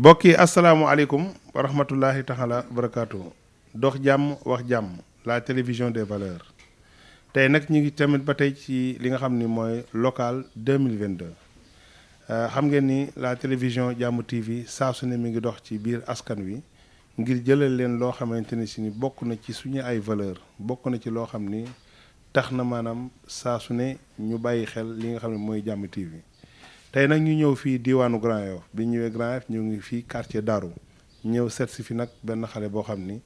mbokk yi asalaamualeykum wa rahmatullahi taala barakaatu dox jàmm wax jàmm la télévision des valeurs tey nag ñu ngi tamit ba tey ci li nga xam ni mooy local 2022 xam ngeen ni la télévision jàmm TV saa su ne mi ngi dox ci biir askan wi ngir jëlal leen loo xamante ni si ni bokk na ci suñu ay valeur bokk na ci loo xam ni tax na maanaam saa su ne ñu bàyyi xel li nga xam ne mooy jàmm TV. tey nag ñu ñëw fii diwaanu Grand Yoff bi ñëwee Grand Yoff ñu ngi fii quartier Darou ñëw seet si fi nag benn xale boo xam ni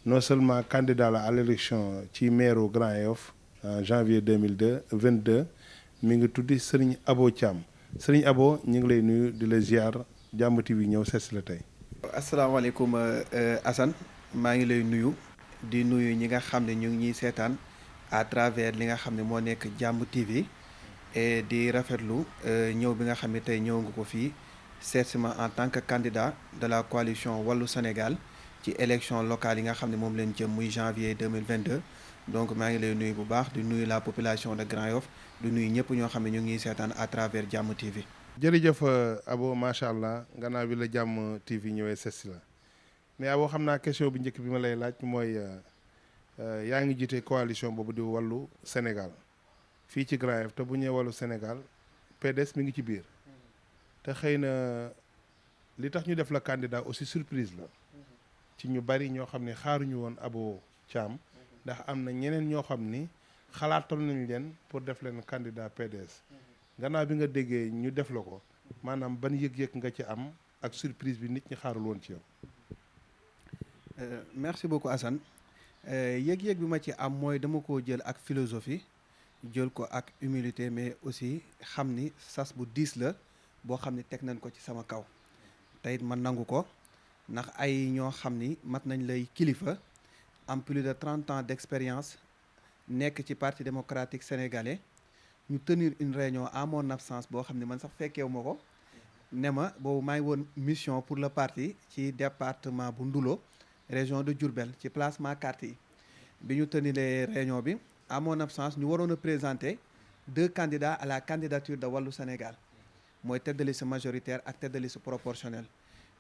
non seulement candidat la à l'élection ci maire Grand Yoff en janvier 2022 mi ngi tuddi Serigne Abo Thiam Serigne Abo ñu ngi lay nuyu di la ziar Jàmm TV ñëw seet si la tey. asalaamaaleykum Assane maa ngi lay nuyu di nuyu ñi nga xam ne ñu ngi ñuy seetaan à travers li nga xam ne moo nekk Jàmm TV. et di rafetlu ñëw bi nga xam ne tey ñëw nga ko fii seet si ma en tant que candidat de la coalition Wallu Sénégal ci élection locale yi nga xam ne moom leen jëm muy janvier 2022 donc maa ngi lay nuyu bu baax di nuyu la population de Grand Yoff di nuyu ñëpp ñoo xam ne ñu ngi seetaan à travers Jàmm TV. jërëjëf Abo macha allah gannaaw bi la Jàmm TV ñëwee seet si la mais Abo xam naa question bu njëkk bi ma lay laaj mooy yaa ngi jiite coalition boobu di Wallu Sénégal. fii ci Grand Yoff te bu ñëwee Wallu Sénégal PDS mi ngi ci biir te xëy na li tax ñu def la candidat aussi surprise la ci ñu bari ñoo xam ne xaaruñu woon Abo Thiam ndax am na ñeneen ñoo xam ni xalaatoon nañ leen pour def leen candidat PDS gannaaw bi nga déggee ñu def la ko maanaam ban yëg-yëg nga ci am ak surprise bi nit ñi xaarul woon ci yow. merci beaucoup Assane yëg-yëg bi ma ci am mooy dama ko jël ak philosophie. jël ko ak humilité mais aussi xam ni sas bu diis la boo xam ni teg nañ ko ci sama kaw te it man nangu ko ndax ay ñoo xam ni mat nañ lay kilifa am plus de 30 ans d'expérience nekk ci parti démocratique sénégalais ñu tenir une réunion en mon absence boo xam ne man sax fekkeewu ma ko ne ma boobu maa ngi woon mission pour le parti ci département bu Ndulo région de Diourbel ci placement carte yi bi ñu teniree réunion bi à mon absence ñu waroon a présenter 2 candidats à la candidature de Wallu Sénégal mooy tête de liste majoritaire ak tête de liste proportionnelle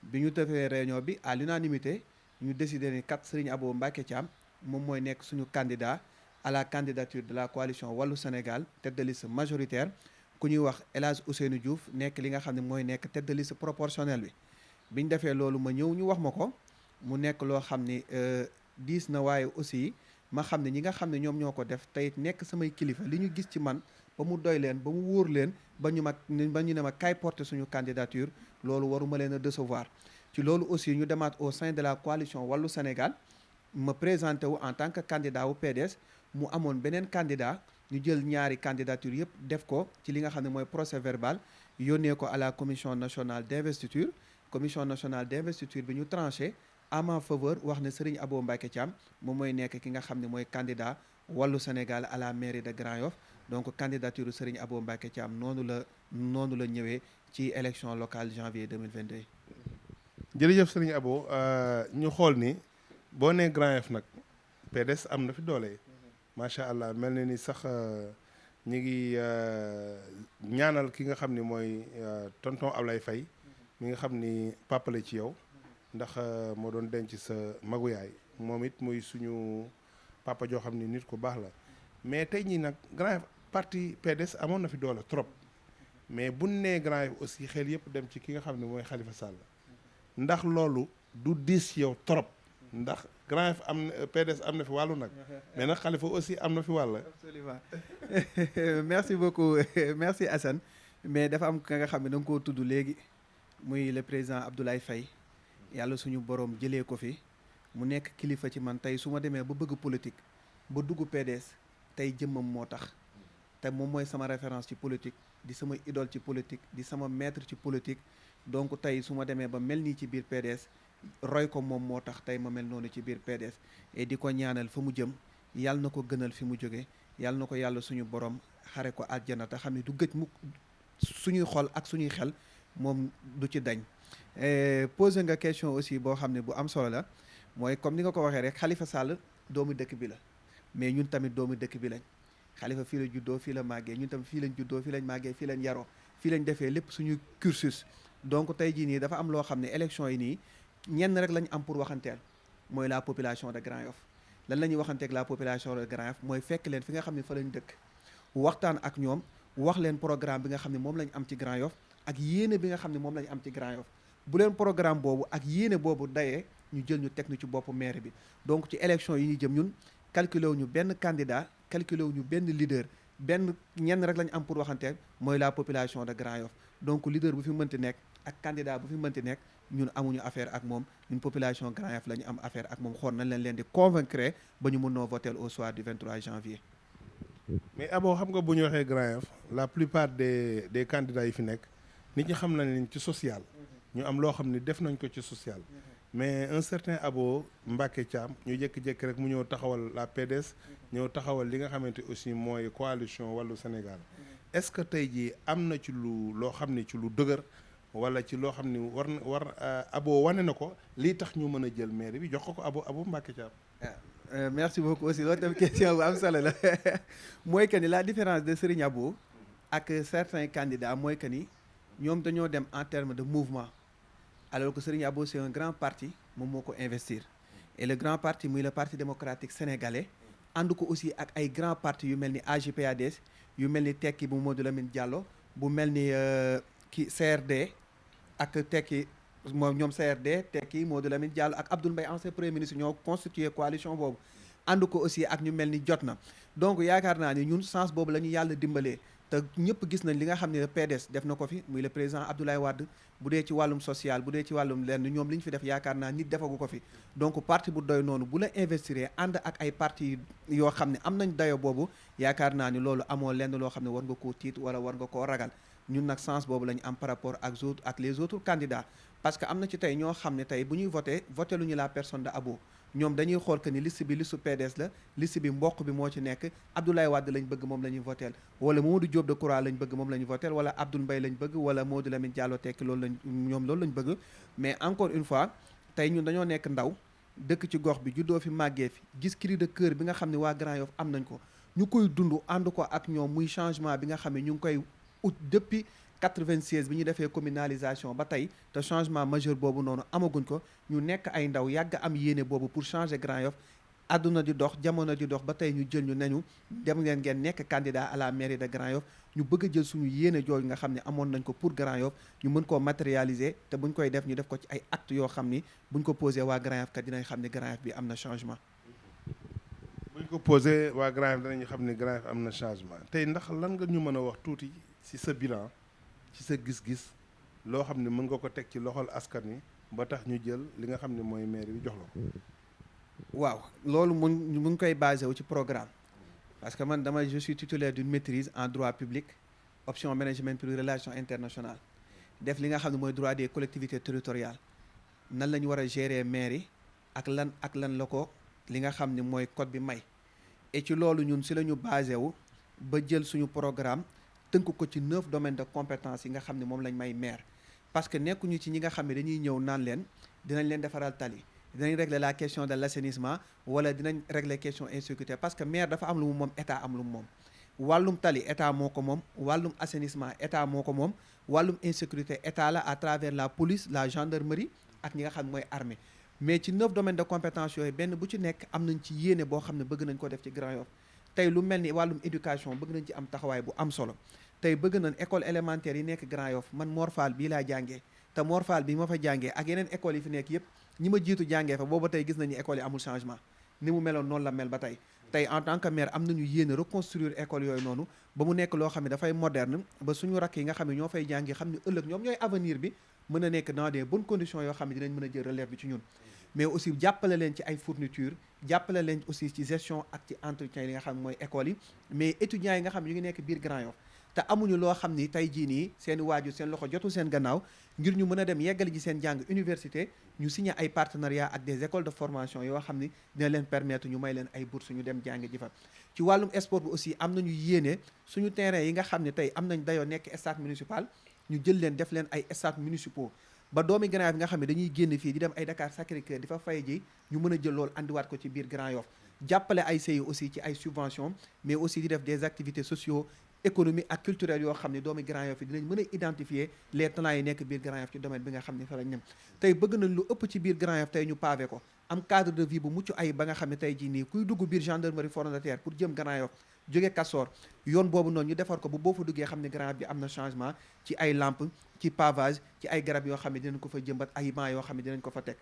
bi ñu defee réunion bi à l'unanimité ñu décidé ni kat Serigne Abo Mbacké Thiam moom mooy nekk suñu candidat à la candidature de la coalition Wallu Sénégal tête de liste majoritaire ku ñuy wax El Hadj Ousseynou Diouf nekk li nga xam ne mooy nekk tête de liste proportionnelle bi bi ñu defee loolu ma ñëw ñu wax ma ko mu nekk loo xam ni diis na waaye aussi ma xam ne ñi nga xam ne ñoom ñoo ko def tey nekk samay kilifa li ñu gis ci man ba mu doy leen ba mu wóor leen ba ñu ne ma kaay porter suñu candidature loolu waruma leen a décevoir ci loolu aussi ñu demaat au sein de la coalition Wallu Sénégal ma présenté wu en tant que candidat wu PDS mu amoon beneen candidat ñu jël ñaari candidature yëpp def ko ci li nga xam ne mooy procès verbal yónnee ko à la commission nationale d'investiture bi ñu tranché à ma faveur wax ne Serigne Abo Mbacké Thiam moom mooy nekk ki nga xam ne mooy candidat Wallu Sénégal à la mairie de Grand Yoff donc candidature Serigne Abo Mbacké Thiam noonu la ñëwee ci élection locale janvier 2022. jërëjëf Serigne Abo ñu xool ni boo nee Grand Yoff nag PDS am na fi doole macha allah mel na ni sax ñu ngi ñaanal ki nga xam ni mooy tonton Ablaye Faye mi nga xam ni papale ci yow. ndax moo doon denc sa magu yaay moom it muy suñu papa joo xam ni nit ku baax la mais tey ñii nag Grand Yoff parti PDS amoon na fi doole trop mais bu nee Grand Yoff aussi xel yëpp dem ci ki nga xam ne mooy Khalifa Sall ndax loolu du diis yow trop ndax Grand Yoff am na PDS am na fi wàllu nag mais nag Khalifa aussi am na fi wàll. absolument merci beaucoup merci Assane mais dafa am ka nga xam ne da nga koo tudd léegi muy le président Abdoulaye Faye. yàlla suñu borom jëlee ko fi mu nekk kilifa ci man tey su ma demee ba bëgg politique ba dugg PDS tey jëmmam moo tax te moom mooy sama référence ci politique di sama idole ci politique di sama maître ci politique donc tey su ma demee ba mel nii ci biir PDS roy ko moom moo tax tey ma mel noonu ci biir PDS et di ko ñaanal fa mu jëm yàlla na ko gënal fi mu jóge yàlla na ko yàlla suñu borom xare ko àjjana te xam ne du gëj mu suñuy xol ak suñuy xel moom du ci dañ. posé nga question aussi boo xam ne bu am solo la mooy comme ni nga ko waxee rek Khalifa Sall doomu dëkk bi la mais ñun tamit doomu dëkk bi lañ Khalifa fii la juddoo fii la màggee ñun tamit fii lañ juddoo fii lañ màggee fii lañ yaroo fii lañ defee lépp suñu cursus donc tey jii nii dafa am loo xam ne élection yi nii ñenn rek lañ am pour waxanteel mooy la population de Grand Yoff. lan la ñuy waxanteeg la population de Grand Yoff mooy fekk leen fi nga xam ne fa lañ dëkk waxtaan ak ñoom wax leen programme bi nga xam ne moom lañ am ci Grand Yoff ak yéene bi nga xam ne moom lañ am ci Grand Yoff. bu leen programme boobu ak yéene boobu dayee ñu jël ñu teg ñu ci boppu maire bi. donc ci élection yi ñu jëm ñun calculé wu ñu benn candidat calculé wu ñu benn leader benn ñenn rek lañ am pour waxanteel mooy la population de Grand Yoff. donc leader bu fi mënti nekk ak candidat bu fi mënti nekk ñun amuñu affaire ak moom ñun population Grand Yoff la ñu am affaire ak moom xool nañ leen di convaincre ba ñu mun noo voter au soir du 23 janvier. mais Abo xam nga bu ñu waxee Grand Yoff la plupart des candidats yi fi nekk nit ñi xam nañ leen ci social. ñu am loo xam ne def nañ ko ci social. mais un certain Abo Mbacké Thiam ñu jékki-jékki rek mu ñëw taxawal la PDS ñëw taxawal li nga xamante aussi mooy coalition wàllu Sénégal. est-ce que tey jii am na ci loo xam ne ci lu dëgër wala ci loo xam ne war Abo wane na ko lii tax ñu mën a jël maire bi jox ko Abo Mbacké Thiam. merci beaucoup aussi loolu tam question bu am solo la mooy que ni la différence de Serigne Abo ak certains candidats mooy que ni ñoom dañoo dem en termes de mouvement alors que Serigne Abo c'est un grand parti moom moo ko investir et le grand parti muy le parti démocratique sénégalais ànd ko aussi ak ay grands partis yu mel ni AJ/PADS yu mel ni Tekki bu Modou Lamine Diallo bu mel ni CRD ak Tekki moom ñoom CRD Tekki Modou Lamine Diallo ak Abdoul Mbaye ancien premier ministre ñoo constitué coalition boobu ànd ko aussi ak ñu mel ni Jotna. donc yaakaar naa ni ñun sens boobu la ñu yàlla dimbalee te ñëpp gis nañ li nga xam ne PDS def na ko fi muy le président Abdoulaye Wade bu dee ci wàllum social bu dee ci wàllum lenn ñoom li ñu fi def yaakaar naa nit defagu ko fi. donc parti bu doy noonu bu la investir ànd ak ay parti yoo xam ne am nañ dayo boobu yaakaar naa ni loolu amoo lenn loo xam ne war nga koo tiit wala war nga koo ragal ñun nag sens boobu la ñu am par rapport ak les autres candidats. parce que am na ci tey ñoo xam ne tey bu ñuy voté lu ñu la personne de Abo ñoom dañuy xool que ni liste bi liste PDS la liste bi mboq bi moo ci nekk Abdoulaye Wade lañ bëgg moom la ñuy voté wala Mamadou Diop Decroix lañ bëgg moom la ñuy voté wala Abdoul Mbaye lañ bëgg wala Modou Lamine Diallo Tekki loolu lañ bëgg. mais encore une fois tey ñun dañoo nekk ndaw dëkk ci gox bi juddoo fi màggee fi gis cri de cœur bi nga xam ne waa Grand Yoff am nañ ko ñu koy dund ànd ko ak ñoom muy changement bi nga xam ne ñu ngi koy ut depuis 96 bi ñu defee communalisation ba tey te changement majeur boobu noonu amaguñ ko ñu nekk ay ndaw yàgg am yéene boobu pour changer Grand Yoff àdduna di dox jamono di dox ba tey ñu jël ñu nañu dem leen ngeen nekk candidat à la mairie de Grand Yoff ñu bëgg a jël suñu yéene jooju nga xam ne amoon nañ ko pour Grand Yoff ñu mën koo matérialiser te buñ koy def ñu def ko ci ay actes yoo xam ni buñ ko posé waa Grand Yoff kat dinañ xam ne Grand Yoff bi am na changement. buñ ko posé waa Grand Yoff dinañu xam ne Grand Yoff am na changement tey ndax lan nga ñu mën a wax tuuti ci sa bilan ci sa gis-gis loo xam ne mën nga ko teg ci loxol askan wi ba tax ñu jël li nga xam ne mooy maire bi jox la ko. waaw loolu mu ngi koy basé wu ci programme parce que man je suis titulaire d'une maîtrise en droit public option management pour relations internationales def li nga xam ne mooy droit des collectivités territoriales nan la ñu war a gérer maire yi ak lan la ko li nga xam ne mooy code bi may et ci loolu ñun si la ñu basé wu ba jël suñu programme tënk ko ci 9 domaines de compétence yi nga xam ne moom lañ may maire parce que nekkuñu ci ñi nga xam ne dañuy ñëw naan leen dinañ leen defaral tali dinañ régler la question de l'assainissement wala dinañ régler question insécurité parce que maire dafa am lu mu moom état am lu mu moom wàllum tali état moo ko moom wàllum assainissement état moo ko moom wàllum insécurité état la à travers la police la gendarmerie ak ñi nga xam ne mooy armée mais ci 9 domaines de compétence yooyu benn bu ci nekk am nañ ci yéene boo xam ne bëgg nañ ko def ci Grand Yoff tey lu mel ni wàllum éducation bëgg nañ ci am taxawaay bu am solo tey bëgg nañ école élémentaire yi nekk Grand Yoff man Mor Fall bii laa jàngee te Mor Fall bi ma fa jàngee ak yeneen écoles yi fi nekk yëpp ñi ma jiitu jàngee fa booba tey gis nañu écoles yi amul changement ni mu meloon noonu la mel ba tey en tant que maire am nañu yéene reconstruire école yooyu noonu ba mu nekk loo xam ne dafay moderne ba suñu rakk yi nga xam ne ñoo fay jàngi xam ne ëllëg ñoom ñooy avenir bi mën a nekk dans des bonnes conditions yoo xam ne dinañ mën a jël relève bi ci ñun mais aussi jàppale leen ci ay fourniture jàppale leen aussi ci gestion ak ci entretien yi nga xam ne mooy écoles yi mais étudiants yi nga xam ne ñu ngi nekk biir Grand Yoff te amuñu loo xam ni tey jii nii seen waajur seen loxo jotul seen gannaaw ngir ñu mën a dem yeggali ji seen jàng université ñu signé ay partenariat ak des écoles de formation yoo xam ni dina leen permettre ñu may leen ay bourse ñu dem jàng ji fa ci wàllum sport bi aussi am nañu yéene suñu terrain yi nga xam ne tey am nañ dayoo nekk stade municipal ñu jël leen def leen ay stades municipaux ba doomi Grand Yoff bi nga xam ne dañuy génn fii di dem ay Dakar Sacré-Cœur di fa fay ji ñu mën a jël loolu andiwaat ko ci biir Grand Yoff jàppale ay CI aussi ci ay subventions mais aussi di def des activités sociaux économique ak culturel yoo xam ne doomi Grand Yoff yi dinañ mën a identifier les talents yi nekk biir Grand Yoff ci domaine bi nga xam ne fa la ñem tey bëgg nañ lu ëpp ci biir Grand Yoff tey ñu pavé ko am cadre de vie bu mucc ay ba nga xam ne tey jii nii kuy dugg biir gendarmerie front de terre pour jëm Grand Yoff jóge Castor yoon boobu noonu ñu defar ko bu boo fa duggee xam ne Grand Yoff bi am na changement ci ay lampe ci pavage ci ay garab yoo xam ne dinañ ko fa jëmbat ay banc yoo xam ne dinañ ko fa teg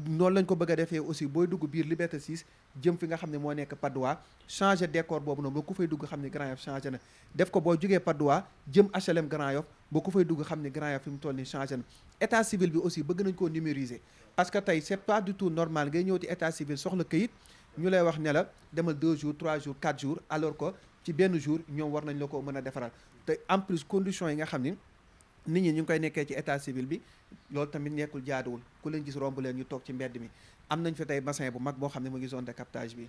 noonu lañ ko bëgg a defee aussi booy dugg biir Liberté 6 jëm fi nga xam ne moo nekk Padois changé décor boobu noonu ba ku fay dugg xam ne Grand Yoff changé na def ko boo jógee Padois jëm HLM Grand Yoff ba ku fay dugg xam ne Grand Yoff fi mu toll ni changé na état civil bi aussi bëgg nañ koo numériser parce que tey c'est pas du tout normal ngay ñëw ci état civil soxla këyit ñu lay wax ne la demal 2 jours 3 jours 4 jours alors que ci benn jour ñoom war nañ la ko mën a defaral te en plus conditions yi nga xam ni nit ñi ñu ngi koy nekkee ci état civil bi loolu tamit nekkul jaaduwul ku leen gis romb leen ñu toog ci mbedd mi am nañ fi tey bassin bu mag boo xam ne mu ngi zone de captage bi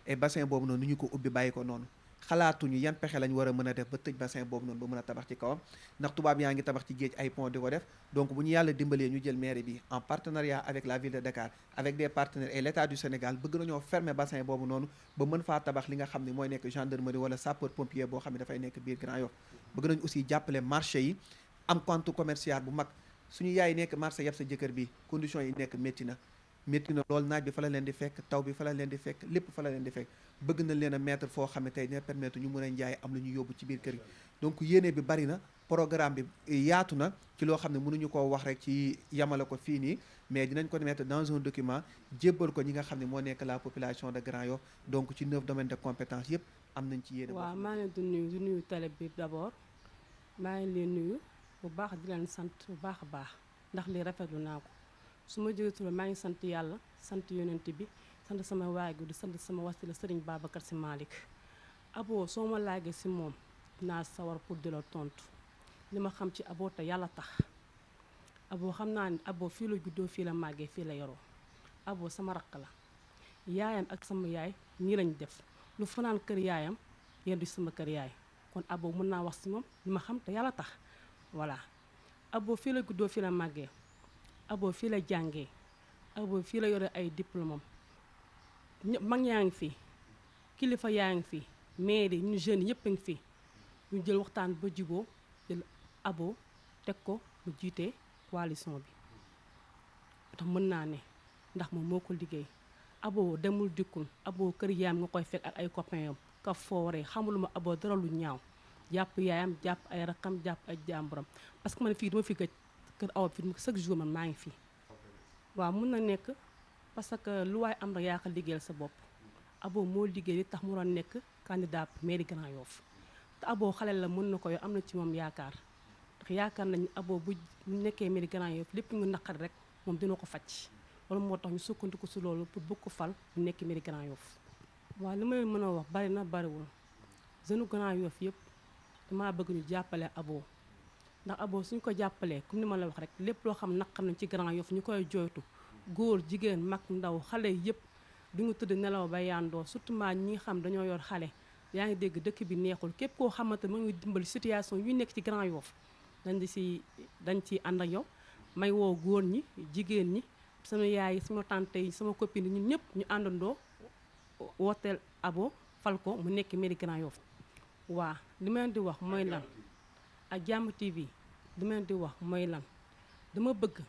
et bassin boobu noonu ñu ko ubbi bàyyi ko noonu xalaatuñu yan pexe lañ war a mën a def ba tëj bassin boobu noonu ba mën a tabax ci kawam ndax tubaab yaa ngi tabax ci géej ay pont di ko def donc bu ñu yàlla dimbalee ñu jël mairie bi en partenariat avec la ville de Dakar avec des partenaires et l'état du Sénégal bëgg nañoo fermer bassin boobu noonu ba mën faa tabax li nga xam ne mooy nekk gendarmerie wala sapeur pompier boo xam ne dafay nekk biir Grand Yoff bëgg nañ aussi jàppale marché yi am compte commercial bu mag suñu yaay nekk marché yëpp sa jëkkër bi conditions yi nekk métti na loolu naaj bi fa la leen di fekk taw bi fa la leen di fekk lépp fa la leen di fekk bëgg nañ leen a mettre foo xam ne tey dina permettre ñu mën a njaay am lu ñu yóbbu ci biir kër yi donc yéene bi bari na programme bi yaatu na ci loo xam ne mënuñu koo wax rek ci yamale ko fii nii mais dinañ ko mettre dans un document jébbal ko ñi nga xam ne moo nekk la population de Grand Yoff donc ci 9 domaines de compétence yëpp am nañ ci yéene. waaw maa ngi leen di nuyu télé bi d'abord maa ngi leen nuyu bu baax di leen sant bu baax a baax ndax lii rafetlu naa ko su ma jógee turam maa ngi sant yàlla sant yonent bi sant sama waajur di sant sama wasila Sëriñ Babacar Si Malick Abo soo ma laajee si moom dinaa sawar pour di la tontu li ma xam ci Abo te yàlla tax Abo xam naa ni Abo fii la juddoo fii la màggee fii la yoroo Abo sama rakk la yaayam ak sama yaay nii lañ def lu fanaan kër yaayam yéen du sama kër yaay kon Abo mën naa wax si moom li ma xam te yàlla tax voilà Abo fii la juddoo fii la màggee Abo fii la jàngee Abo fii la yore ay diplôme am ñëpp mag yaa ngi fi kilifa yaa ngi fi mairie ñun jeunes yëpp a ngi fi ñu jël waxtaan ba jiboo jël Abo teg ko mu jiite coalition bi tax mën naa ne ndax moom moo ko liggéey Abo demul dikkul Abo kër yaayam nga koy fekk ak ay copains yam ka fooree xamuluma Abo dara lu ñaaw jàpp yaayam jàpp ay rakam jàpp ay jàmburam parce que man fii dama fi gëj kër Awa fi chaque jour man maa ngi fii waaw mun na nekk parce que lu waaye am rek yaa ko liggéeyal sa bopp Abo moo liggéey li tax mu doon nekk candidat mairie Grand Yoff te Abo xale la mën na ko yor am na ci moom yaakaar ndax yaakaar nañu Abo bu nekkee mairie Grand Yoff lépp ñu naqari rek moom dina ko faj loolu moo tax ñu sukkandiku si loolu pour bëgg ko fal mu nekk mairie Grand Yoff waaw li may mën a wax bari na bariwul jeune Grand Yoff yëpp damaa bëgg ñu jàppale Abo ndax Abo suñ ko jàppalee comme ni ma la wax rek lépp loo xam naqar nañ ci Grand Yoff ñu koy jooytu góor jigéen mag ndaw xale yëpp du nga tëdd nelaw ba yàndoo surtout maa ñi nga xam dañoo yor xale yaa ngi dégg dëkk bi neexul képp koo xamante mu ngi dimbali situation yu nekk ci Grand Yoff dañ ci ànd ak yow may woo góor ñi jigéen ñi sama yaay sama tante yi sama copine ñun ñëpp ñu àndandoo wooteel Abo fal ko mu nekk mairie Grand Yoff waa li ma leen di wax mooy lan ak Jàmm TV li ma leen di wax mooy lan dama bëgg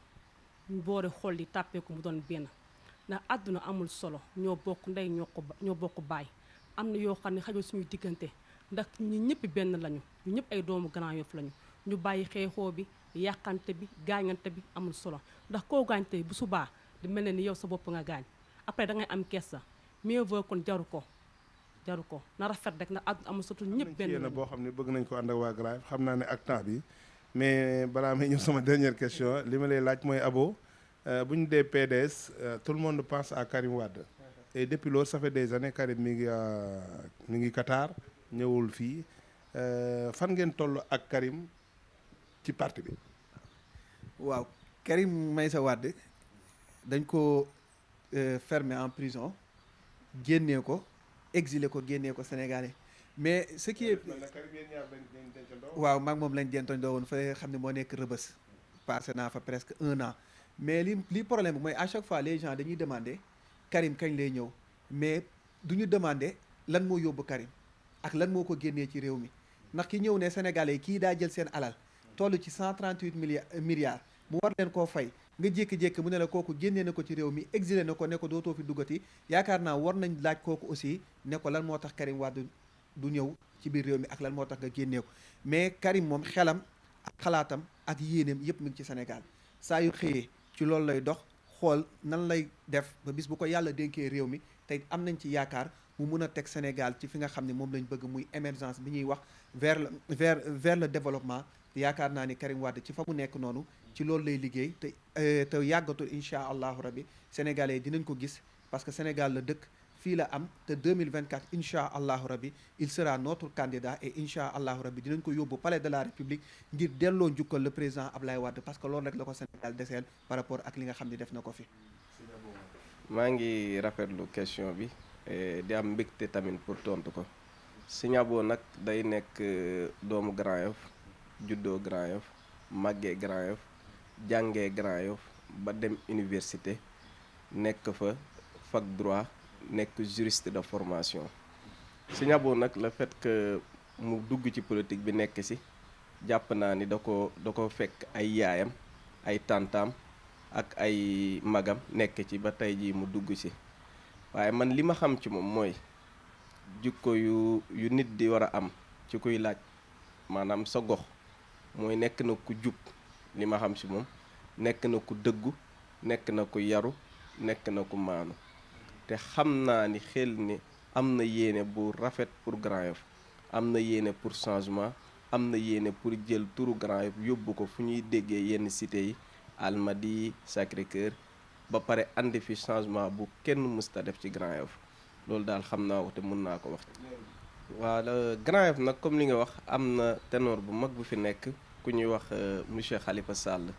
ñu boore xol yi tàppee ko mu doon benn ndax àdduna amul solo ñoo bokk ndey ñoo bokk baay am na yoo xam ne xajul suñuy diggante ndax ñi ñëpp benn lañu ñu ñëpp ay doomu Grand Yoff lañu ñu bàyyi xeexoo bi yàqante bi gaañante bi amul solo ndax koo gaañ tey bu subaa di mel ne ni yow sa bopp nga gaañ après da ngay am kersa mieux vaut kon jaru ko na rafet rek na àdduna amul surtout ñëpp benn lañu boo xam ne bëgg nañ ko ànd ak waa Grand Yoff xam naa ne ak temps bi mais balaa may ñëw sama dernière question li ma lay laaj mooy Abo bu ñu dee PDS tout le monde pense à Karim Wade et depuis loolu ça fait des années Karim mi ngi Qatar ñëwul fii fan ngeen toll ak Karim ci parti bi. waaw Karim Meïssa Wade dañ ko fermer en prison génnee ko exilé ko génnee ko Sénégalais mais ce qui est waaw maag moom lañ dentandoo woon fa xam ne moo nekk Rëbës passé naa fa presque 1 an mais li problème bi mooy à chaque fois les gens dañuy demander Karim kañ lay ñëw mais du ñu demander lan moo yóbbu Karim ak lan moo ko génnee ci réew mi ndax ki ñëw ne Sénégalais kii daa jël seen alal toll ci 138 milliards mu war leen koo fay nga jékki-jékki mu ne la kooku génnee na ko ci réew mi exilé na ko ne ko dootoo fi duggati yaakaar naa war nañ laaj kooku aussi ne ko lan moo tax Karim Wade du ñëw ci biir réew mi ak lan moo tax nga génnee ko mais Karim moom xelam ak xalaatam ak yéeneem yëpp mi ngi ci Sénégal saa yu xëyee ci loolu lay dox xool nan lay def ba bis bu ko yàlla dénkee réew mi tey am nañ ci yaakaar mu mun a teg Sénégal ci fi nga xam ne moom lañ bëgg muy émergence bi ñuy wax vers le développement yaakaar naa ni Karim Wade ci fa mu nekk noonu ci loolu lay liggéey te yàggatul incha allahu rabbi sénégalais dinañ ko gis parce que Sénégal la dëkk fii la am te 2024 incha allahu rabbi il sera notre candidat et incha allahu rabbi dinañ ko yóbbu palais de la république ngir delloo njukkal le président Ablaye Wade parce que loolu rek la ko Sénégal deseel par rapport ak li nga xam ne def na ko fi. maa ngi rafetlu question bi di am mbégte tamit pour tontu ko Serigne Abo nag day nekk doomu Grand Yoff juddoo Grand Yoff màggee Grand Yoff jàngee Grand Yoff ba dem université nekk fa fac droit nekk juriste de formation Serigne Abo nag le fait que mu dugg ci politique bi nekk ci jàpp naa ni da ko fekk ay yaayam ay tantaam ak ay magam nekk ci ba tey jii mu dugg ci waaye man li ma xam ci moom mooy jikko yu nit di war a am ci kuy laaj maanaam sa gox mooy nekk na ku jub li ma xam ci moom nekk na ku dëggu nekk na ku yaru nekk na ku maanu te xam naa ni xel ni am na yéene bu rafet pour Grand Yoff am na yéene pour changement am na yéene pour jël turu Grand Yoff yóbbu ko fu ñuy déggee yenn cité yi Almadies Sacré-Cœur ba pare andi fi changement bu kenn mësta def ci Grand Yoff loolu daal xam naa ko te mën naa ko wax. waaw Grand Yoff nag comme li nga wax am na ténor bu mag bu fi nekk ku ñuy wax monsieur Khalifa Sall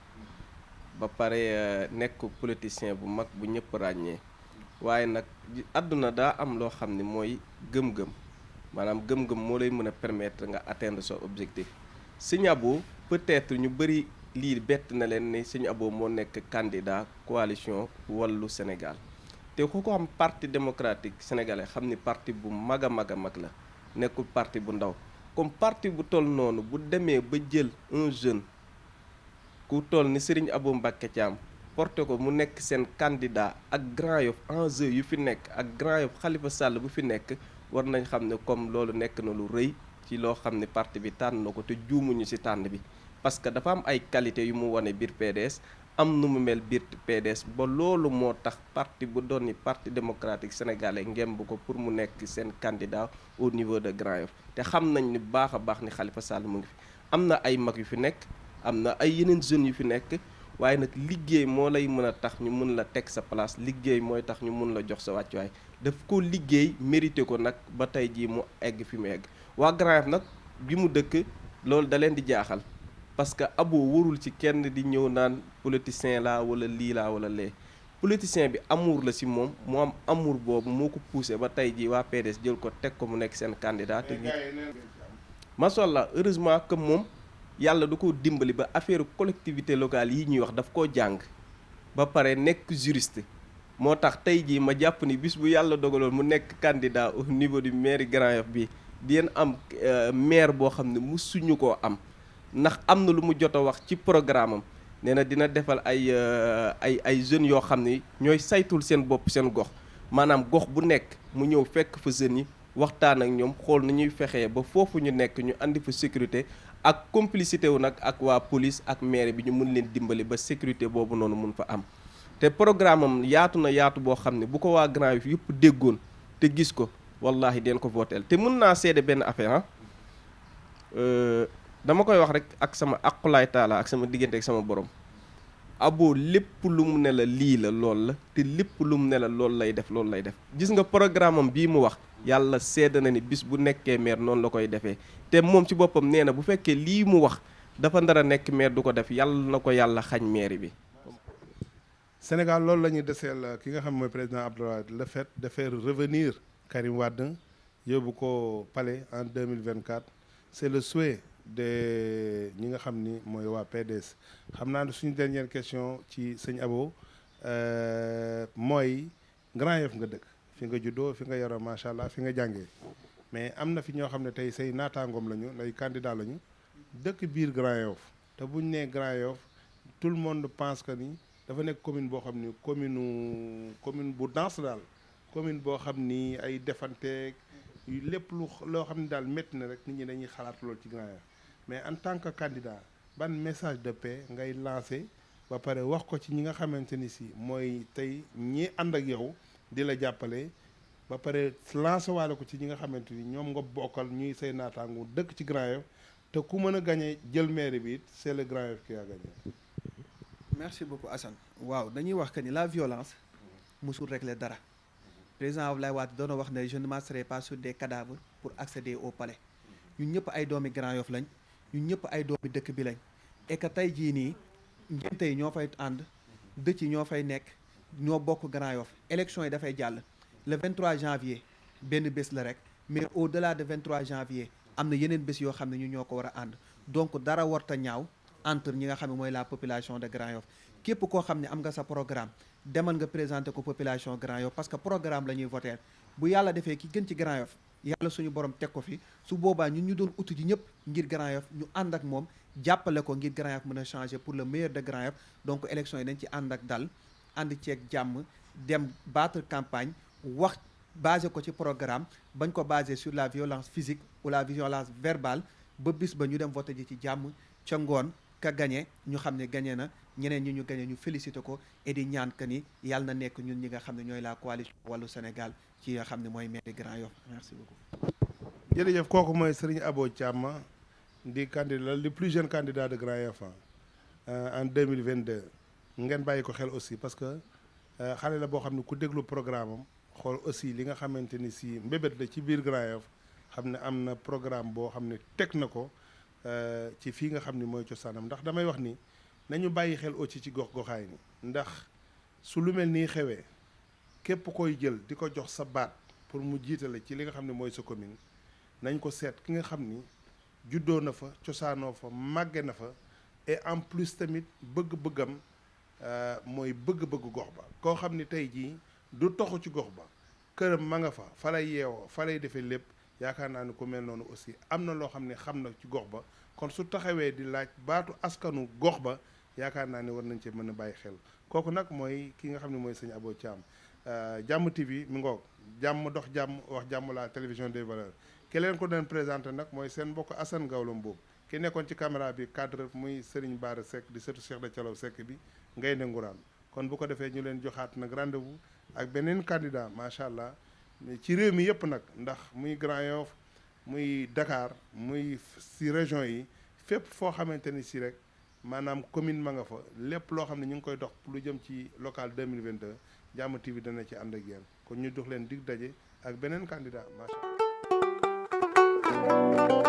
ba pare nekk politicien bu mag bu ñëpp ràññee waaye nag àdduna daa am loo xam ne mooy gëm-gëm maanaam gëm-gëm moo lay mën a permettre nga atteindre son objectif. Serigne Abo peut-être ñu bëri lii bett na leen ne Serigne Abo moo nekk candidat coalition Wallu Sénégal te ku ko am parti démocratique sénégalais xam ni parti bu mag a mag a mag la nekkul parti bu ndaw comme parti bu toll noonu bu demee ba jël un jeune ku toll ni Serigne Abo Mbacké Thiam porté ko mu nekk seen candidat ak Grand Yoff enjeu yu fi nekk ak Grand Yoff Khalifa Sall bu fi nekk war nañ xam ne comme loolu nekk na lu rëy ci loo xam ne parti bi tànn na ko te juumuñu ci tànn bi parce que dafa am ay qualité yu mu wane biir PDS am nu mu mel biir PDS ba loolu moo tax parti bu doon ni parti démocratique sénégalais ngemb ko pour mu nekk seen candidat au niveau de Grand Yoff te xam nañ ni baax a baax ni Khalifa Sall mu ngi fi am na ay mag yu fi nekk am na ay yeneen jeunes yu fi nekk waaye nag liggéey moo lay mën a tax ñu mun la teg sa place liggéey mooy tax ñu mun la jox sa wàccuwaay daf ko liggéey mérité ko nag ba tey jii mu egg fi mu egg waa Grand Yoff nag bi mu dëkk loolu da leen di jaaxal parce que Abo warul ci kenn di ñëw naan politicien la wala lii laa wala lee politicien bi amour la ci moom mu am amour boobu moo ko poussé ba tey jii waa PDS jël ko teg ko mu nekk seen candidat te macha allah heureusement que moom yàlla du ko dimbali ba affaire collectivité locale yi ñuy wax daf koo jàng ba pare nekk juriste moo tax tey jii ma jàpp ni bis bu yàlla dogaloon mu nekk candidat au niveau du mairie Grand Yoff bi di leen am maire boo xam ne musuñu koo am ndax am na lu mu jot a wax ci programme am nee na dina defal ay jeunes yoo xam ne ñooy saytul seen bopp seen gox maanaam gox bu nekk mu ñëw fekk fa jeunes yi waxtaan ak ñoom xool na ñuy fexee ba foofu ñu nekk ñu andi fa sécurité ak complicité wu nag ak waa police ak maire bi ñu mun leen dimbali ba sécurité boobu noonu mun fa am te programme am yaatu na yaatu boo xam ne bu ko waa Grand Yoff yëpp déggoon te gis ko wallahi den ko votel te mun naa seede benn affaire dama koy wax rek ak sama aqulaay taala ak sama diggante ak sama borom Abo lépp lu mu ne la lii la lool la te lépp lu mu ne la loolu lay def loolu lay def gis nga programme am bii mu wax yàlla seede na ni bis bu nekkee maire noonu la koy defee te moom ci boppam nee na bu fekkee lii mu wax dafa ndara nekk maire du ko def yàlla na ko yàlla xañ maire bi. Sénégal loolu la ñuy deseel ki nga xam mooy président Abdoulaye Wade le fait de faire revenir Karim Wade yóbbu ko palais en 2024 c'est le souhait de ñi nga xam ni mooy waa PDS xam naa ne suñu dernière question ci sëñ Abo mooy Grand Yoff nga dëkk fi nga juddoo fi nga yoroo macha allah fi nga jàngee mais am na fi ñoo xam ne tey say naataangoom lañu ay candidat lañu dëkk biir Grand Yoff te buñ nee Grand Yoff tout le monde pense que ni dafa nekk commune boo xam ni commune bu dense daal commune boo xam ni ay defanteeg lépp loo xam ne daal métti na rek nit ñi dañuy xalaat loolu ci Grand Yoff mais en tant que candidat ban message de paix ngay lancé ba pare wax ko ci ñi nga xamante ni si mooy tey ñi ànd ak yow di la jàppale ba pare lancé waale ko ci ñi nga xamante ni ñoom nga bokkal ñuy say naataangu dëkk ci Grand Yoff te ku mën a gagné jël mairie bi it c'est le Grand Yoff qui a gagné. merci beaucoup Assane. waaw dañuy wax que ni la violence musul régler dara président Abdoulaye Wade doon wax ne je ne marcherai pas sur des cadavres pour accéder au palais ñun ñëpp ay doomi Grand Yoff lañ ñun ñëpp ay doomi dëkk bi lañ et que tey jii nii ngénte yi ñoo fay ànd dëcc yi ñoo fay nekk ñoo bokk Grand Yoff élection yi dafay jàll le 23 janvier benn bés la rek mais au delà de 23 janvier am na yeneen bés yoo xam ne ñu ñoo ko war a ànd donc dara warta ñaaw entre ñi nga xam ne mooy la population de Grand Yoff képp koo xam ne am nga sa programme demal nga présenter ko population Grand Yoff parce que programme la ñuy voter bu yàlla defee ki gën ci Grand Yoff yàlla suñu borom teg ko fi su boobaa ñun ñu doon utu ji ñëpp ngir Grand Yoff ñu ànd ak moom jàppale ko ngir Grand Yoff mën a changer pour le meilleur de Grand Yoff donc élection yi dañ ci ànd ak dal ànd ceeg jàmm dem battre campagne wax basé ko ci programme bañ ko basé sur la violence physique ou la violence verbale ba bis ba ñu dem voté ji ci jàmm ca ngoon ka gagné ñu xam ne gagné na ñeneen ñi ñu gagné ñu félicité ko et di ñaan que ni yàlla na nekk ñun ñi nga xam ne ñooy la coalition Wallu Sénégal ci nga xam ne mooy maire Grand Yoff merci beaucoup. jërëjëf kooku mooy Serigne Abo Thiam di candidat le plus jeune candidat de Grand Yoff en 2022 ngeen bàyyi ko xel aussi parce que xale la boo xam ne ku déglu programme am xool aussi li nga xamante ni si mbébét la ci biir Grand Yoff xam ne am na programme boo xam ne teg na ko ci fii nga xam ni mooy cosaanam ndax damay wax ni nañu bàyyi xel aussi ci gox-goxaay ni ndax su lu mel nii xewee képp koy jël di ko jox sa baat pour mu jiitale ci li nga xam ne mooy sa commune nañ ko seet ki nga xam ni juddoo na fa cosaanoo fa màgge na fa et en plus tamit bëgg-bëggam mooy bëgg-bëgg gox ba koo xam ni tey jii du toxu ci gox ba këram ma nga fa lay yeewoo fa lay defee lépp yaakaar naa ni ku mel noonu aussi am na loo xam ne xam na ci gox ba kon su taxawee di laaj baatu askanu gox ba yaakaar naa ni war nañ ci mën a bàyyi xel kooku nag mooy ki nga xam ne mooy sëñ Abo Thiam jàmm TV mi ngoog jàmm dox jàmm wax jàmm la télévision des valeurs ki leen ko doon présenté nag mooy seen mbokk Assane Gawlo Mboob ki nekkoon ci caméra bi cadre muy Serigne Bara Seck di sëtu Cheikh de Thialaw Seck bi ngay ne nguraan kon bu ko defee ñu leen joxaat nag rendez-vous ak beneen candidat macha allah ci réew mi yëpp nag ndax muy Grand Yoff muy Dakar muy si région yi fépp foo xamante ni si rek maanaam commune ma nga fa lépp loo xam ne ñu ngi koy dox lu jëm ci local 2022 Jàmm TV dana ci ànd ak yéen kon ñu dox leen dig daje ak beneen candidat macha allah